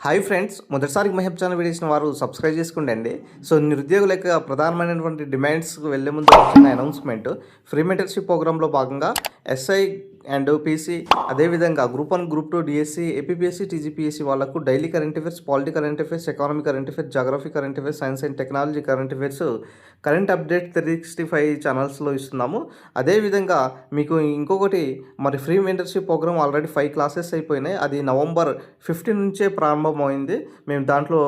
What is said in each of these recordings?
Hi friends, మొదటిసారి మహబ్ channel వీడియోస్ని వారు సబ్స్క్రైబ్ చేసుకోండి. సో నిరుద్యోగుల యొక్క ప్రధానమైనటువంటి డిమాండ్స్కి వెళ్ళే ముందు వచ్చిన అనౌన్స్మెంట్, ఫ్రీ మెంటర్షిప్ ప్రోగ్రాంలో భాగంగా ఎస్ఐ అండ్ పీసీ, అదేవిధంగా group 1, group 2, DSC, APPSC, TGPSC వాళ్ళకు daily current affairs, polity current affairs, economy current affairs, geography current affairs, science and technology current affairs, current update 365 ఛానల్స్లో ఇస్తున్నాము. అదేవిధంగా మీకు ఇంకొకటి, మరి free mentorship programme already 5 classes అయిపోయినాయి. అది నవంబర్ 15 నుంచే ప్రారంభమైంది. మేము దాంట్లో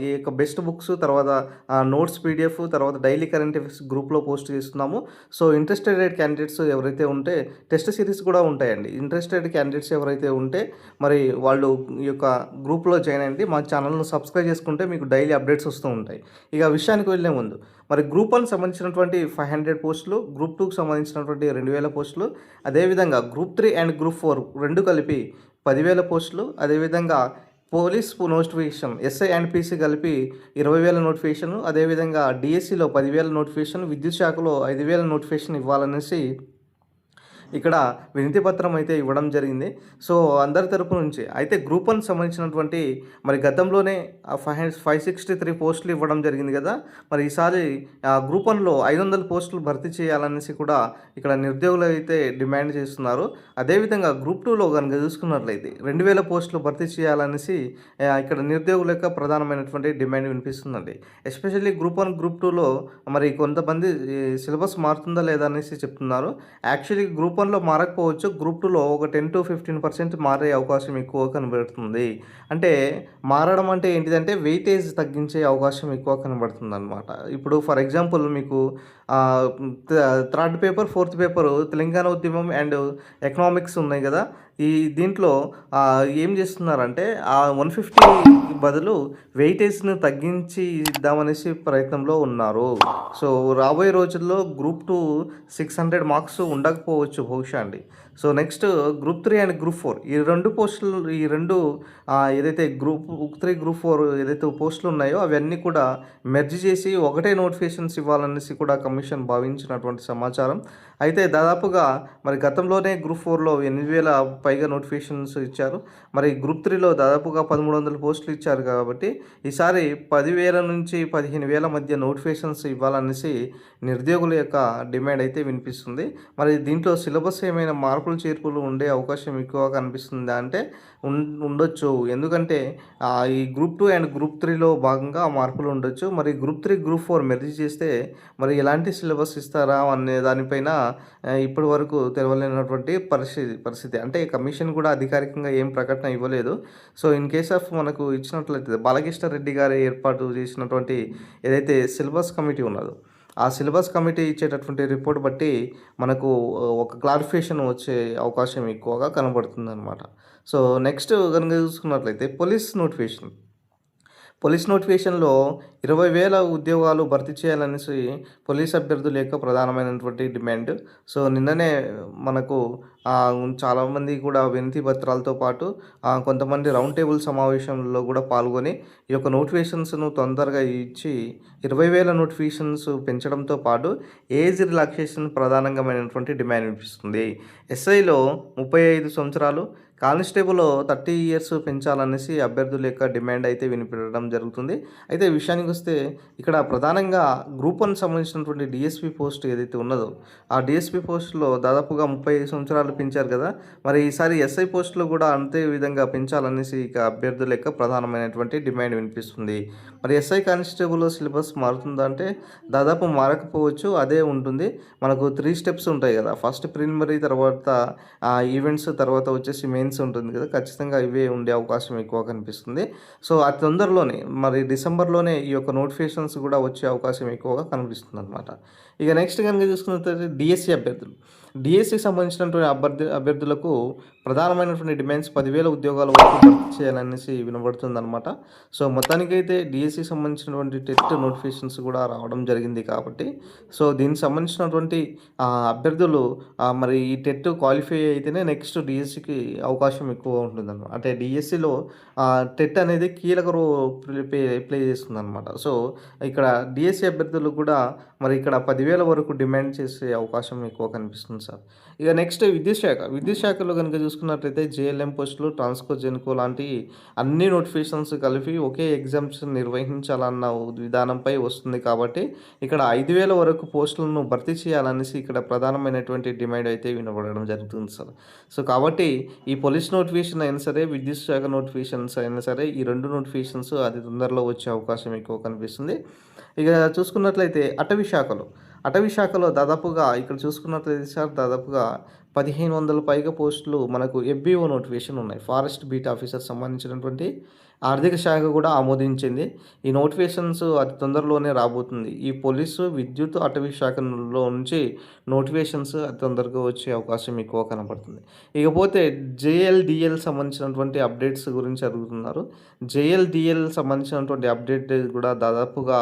ఈ యొక్క బెస్ట్ బుక్స్, తర్వాత నోట్స్ పీడిఎఫ్, తర్వాత డైలీ కరెంట్ అఫేర్స్ గ్రూప్లో పోస్ట్ చేస్తున్నాము. సో ఇంట్రెస్టెడ్ క్యాండిడేట్స్ ఎవరైతే ఉంటే టెస్ట్ సిరీస్ కూడా ఉంటాయండి. ఇంట్రెస్టెడ్ క్యాండిడేట్స్ ఎవరైతే ఉంటే మరి వాళ్ళు ఈ యొక్క గ్రూప్లో జాయిన్ అయ్యండి. మా ఛానల్ను సబ్స్క్రైబ్ చేసుకుంటే మీకు డైలీ అప్డేట్స్ వస్తూ ఉంటాయి. ఇక విషయానికి వెళ్ళే ముందు, మరి గ్రూప్ 1 సంబంధించినటువంటి 500 పోస్టులు, గ్రూప్ 2కి సంబంధించినటువంటి 2000 పోస్టులు, అదేవిధంగా గ్రూప్ 3 అండ్ గ్రూప్ 4 రెండు కలిపి 10,000 పోస్టులు, అదేవిధంగా police notification SI and PC కలిపి 20,000 నోటిఫికేషన్, అదేవిధంగా డిఎస్సిలో 10,000 నోటిఫికేషన్, విద్యుత్ శాఖలో 5,000 నోటిఫికేషన్ ఇవ్వాలనేసి ఇక్కడ వినతి పత్రం అయితే ఇవ్వడం జరిగింది. సో అందరి తరపు నుంచి అయితే గ్రూప్ 1 సంబంధించినటువంటి మరి గతంలోనే 563 పోస్టులు ఇవ్వడం జరిగింది కదా. మరి ఈసారి గ్రూప్ 1లో 500 పోస్టులు భర్తీ చేయాలనేసి కూడా ఇక్కడ నిరుద్యోగులు అయితే డిమాండ్ చేస్తున్నారు. అదేవిధంగా గ్రూప్ 2లో కనుక చూసుకున్నట్లయితే 2,000 పోస్టులు భర్తీ చేయాలనేసి ఇక్కడ నిరుద్యోగుల యొక్క ప్రధానమైనటువంటి డిమాండ్ వినిపిస్తుందండి. ఎస్పెషల్లీ గ్రూప్ 1, గ్రూప్ 2లో మరి కొంతమంది సిలబస్ మారుతుందా లేదా అనేసి చెప్తున్నారు. యాక్చువల్లీ గ్రూప్ 1లో మారకపోవచ్చు, గ్రూప్ 2లో ఒక 10 to 15% మారే అవకాశం ఎక్కువ కనబడుతుంది. అంటే మారడం అంటే ఏంటిదంటే వెయిటేజ్ తగ్గించే అవకాశం ఎక్కువ కనబడుతుంది అనమాట. ఇప్పుడు ఫర్ ఎగ్జాంపుల్ మీకు third paper, fourth paper Telangana ఉద్యమం అండ్ ఎకనామిక్స్ ఉన్నాయి కదా. దీంట్లో ఏం చేస్తున్నారంటే 150 బదులు వెయిటేజ్ను తగ్గించి ఇద్దామనేసి ప్రయత్నంలో ఉన్నారు. సో రాబోయే రోజుల్లో గ్రూప్ 2 600 మార్క్స్ ఉండకపోవచ్చు బహుశా అండి. So next group 3 and group 4 ఈ రెండు పోస్టులు, ఈ రెండు ఏదైతే గ్రూప్ 3, గ్రూప్ 4 ఏదైతే పోస్టులు ఉన్నాయో అవన్నీ కూడా మెర్జ్ చేసి ఒకటే నోటిఫికేషన్స్ ఇవ్వాలనేసి కూడా కమిషన్ భావించినటువంటి సమాచారం. అయితే దాదాపుగా మరి గతంలోనే గ్రూప్ 4లో 8,000 పైగా నోటిఫికేషన్స్ ఇచ్చారు. మరి గ్రూప్ 3లో దాదాపుగా 1,300 పోస్టులు ఇచ్చారు కాబట్టి ఈసారి 10,000 నుంచి 15,000 మధ్య నోటిఫికేషన్స్ ఇవ్వాలనేసి నిరుద్యోగుల యొక్క డిమాండ్ అయితే వినిపిస్తుంది. మరి దీంట్లో సిలబస్ ఏమైనా మార్పులు చేర్పులు ఉండే అవకాశం ఎక్కువ కనిపిస్తుందా అంటే ఉండొచ్చు. ఎందుకంటే ఈ గ్రూప్ 2 అండ్ గ్రూప్ 3లో భాగంగా మార్పులు ఉండొచ్చు. మరి గ్రూప్ 3, గ్రూప్ 4 మెర్జ్ చేస్తే మరి ఎలాంటి సిలబస్ ఇస్తారా అనే దానిపైన ఇప్పటి వరకు తెలవలేనటువంటి పరిస్థితి. అంటే కమిషన్ కూడా అధికారికంగా ఏం ప్రకటన ఇవ్వలేదు. సో ఇన్ కేస్ ఆఫ్ మనకు ఇచ్చినట్లయితే బాలకృష్ణ రెడ్డి గారు ఏర్పాటు చేసినటువంటి ఏదైతే సిలబస్ కమిటీ ఉన్నదో ఆ సిలబస్ కమిటీ ఇచ్చేటటువంటి రిపోర్ట్ బట్టి మనకు ఒక క్లారిఫికేషన్ వచ్చే అవకాశం ఎక్కువగా కనబడుతుంది అనమాట. సో నెక్స్ట్ కనుక చూసుకున్నట్లయితే పోలీస్ నోటిఫికేషన్లో 20,000 ఉద్యోగాలు భర్తీ చేయాలనేసి పోలీస్ అభ్యర్థుల యొక్క ప్రధానమైనటువంటి డిమాండ్. సో నిన్ననే మనకు చాలామంది కూడా వినతి పత్రాలతో పాటు కొంతమంది రౌండ్ టేబుల్ సమావేశంలో కూడా పాల్గొని ఈ యొక్క నోటిఫికేషన్స్ను తొందరగా ఇచ్చి 20,000 నోటిఫికేషన్స్ పెంచడంతో పాటు ఏజ్ రిలాక్సేషన్ ప్రధానమైనటువంటి డిమాండ్ వినిపిస్తుంది. ఎస్ఐలో 35 సంవత్సరాలు, కానిస్టేబుల్లో 30 ఇయర్స్ పెంచాలనేసి అభ్యర్థుల యొక్క డిమాండ్ అయితే వినిపించడం జరుగుతుంది. అయితే విషయానికి వస్తే ఇక్కడ ప్రధానంగా గ్రూప్ 1 సంబంధించినటువంటి డిఎస్పీ పోస్ట్ ఏదైతే ఉన్నదో ఆ డిఎస్పీ పోస్టులో దాదాపుగా 35 సంవత్సరాలు పెంచారు కదా. మరి ఈసారి ఎస్ఐ పోస్టులో కూడా అంతే విధంగా పెంచాలనేసి ఇక అభ్యర్థుల యొక్క ప్రధానమైనటువంటి డిమాండ్ వినిపిస్తుంది. మరి ఎస్ఐ కానిస్టేబుల్ సిలబస్ మారుతుందా అంటే దాదాపు మారకపోవచ్చు, అదే ఉంటుంది. మనకు 3 స్టెప్స్ ఉంటాయి కదా. ఫస్ట్ ప్రిలిమినరీ, తర్వాత ఈవెంట్స్, తర్వాత వచ్చేసి మెయిన్స్ ఉంటుంది కదా. ఖచ్చితంగా ఇవే ఉండే అవకాశం ఎక్కువ కనిపిస్తుంది. సో అతి తొందరలోనే మరి డిసెంబర్లోనే ఈ యొక్క నోటిఫికేషన్స్ కూడా వచ్చే అవకాశం ఎక్కువగా కనిపిస్తుంది అనమాట. ఇక నెక్స్ట్ కనుక చూసుకున్నట్లయితే డిఎస్సికి సంబంధించినటువంటి అభ్యర్థులకు ప్రధానమైనటువంటి డిమాండ్స్ 10,000 ఉద్యోగాల వరకు భర్తీ చేయాలనేసి వినబడుతుంది అనమాట. సో మొత్తానికైతే డిఎస్సికి సంబంధించినటువంటి టెట్ నోటిఫికేషన్స్ కూడా రావడం జరిగింది కాబట్టి సో దీనికి సంబంధించినటువంటి అభ్యర్థులు మరి ఈ టెట్ క్వాలిఫై అయితేనే నెక్స్ట్ డిఎస్సికి అవకాశం అవకాశం ఎక్కువ ఉంటుందన్నమాట. అంటే డిఎస్సిలో టెట్ అనేది కీలక ప్లే చేస్తుందన్నమాట. సో, ఇక్కడ డిఎస్సి అభ్యర్థులు కూడా మరి ఇక్కడ 10,000 వరకు డిమాండ్ చేసే అవకాశం ఎక్కువ కనిపిస్తుంది సార్. ఇక నెక్స్ట్ విద్యుత్ శాఖలో గనుక చూసుకున్నట్లయితే జేఎల్ఎం పోస్టులు, ట్రాన్స్కో, జెన్కో లాంటి అన్ని నోటిఫికేషన్స్ కలిపి ఒకే ఎగ్జామ్స్ నిర్వహించాలన్న విధానంపై వస్తుంది కాబట్టి ఇక్కడ 5,000 వరకు పోస్టులను భర్తీ చేయాలనేసి ఇక్కడ ప్రధానమైనటువంటి డిమాండ్ అయితే వినబడడం జరుగుతుంది సార్. సో, కాబట్టి ఈ పోలీస్ నోటిఫికేషన్ అయినా సరే, విద్యుత్ శాఖ నోటిఫికేషన్స్ అయినా సరే, ఈ 2 నోటిఫికేషన్స్ అతి తొందరలో వచ్చే అవకాశం ఎక్కువ కనిపిస్తుంది. ఇక చూసుకున్నట్లయితే అటవీ శాఖలో దాదాపుగా ఇక్కడ చూసుకున్నట్లయితే సార్ దాదాపుగా 1,500 పైగా పోస్టులు మనకు ఎఫ్బీఓ నోటిఫికేషన్ ఉన్నాయి. ఫారెస్ట్ బీట్ ఆఫీసర్ సంబంధించినటువంటి ఆర్థిక శాఖ కూడా ఆమోదించింది. ఈ నోటిఫికేషన్స్ అతి తొందరలోనే రాబోతుంది. ఈ పోలీసు, విద్యుత్, అటవీ శాఖలో నుంచి నోటిఫికేషన్స్ అతి తొందరగా వచ్చే అవకాశం ఎక్కువ కనపడుతుంది. ఇకపోతే జేఎల్డిఎల్ సంబంధించినటువంటి అప్డేట్స్ గురించి అడుగుతున్నారు. జేఎల్డిఎల్ సంబంధించినటువంటి అప్డేట్ కూడా దాదాపుగా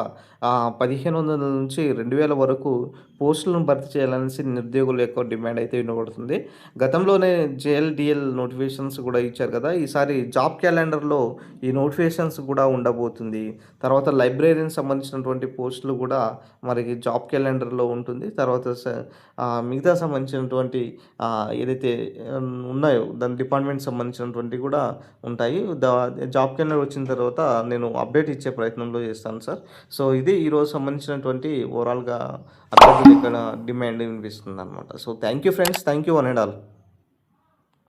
1,500 నుంచి 2,000 వరకు పోస్టులను భర్తీ చేయాలనేసి నిరుద్యోగుల యొక్క డిమాండ్ అయితే వినబడుతుంది. గతంలోనే జేఎల్డిఎల్ నోటిఫికేషన్స్ కూడా ఇచ్చారు కదా, ఈసారి జాబ్ క్యాలెండర్లో ఈ నోటిఫికేషన్స్ కూడా ఉండబోతుంది. తర్వాత లైబ్రరీకి సంబంధించినటువంటి పోస్టులు కూడా మనకి జాబ్ క్యాలెండర్లో ఉంటుంది. తర్వాత మిగతా సంబంధించినటువంటి ఏదైతే ఉన్నాయో దాని డిపార్ట్మెంట్ సంబంధించినటువంటి కూడా ఉంటాయి. జాబ్ క్యాలెండర్ వచ్చిన తర్వాత నేను అప్డేట్ ఇచ్చే ప్రయత్నంలో చేస్తాను సార్. సో, ఇది ఈరోజు సంబంధించినటువంటి ఓవరాల్గా అభ్యర్థులు ఇక్కడ డిమాండ్ వినిపిస్తుంది అనమాట. So, thank you friends, thank you one and all.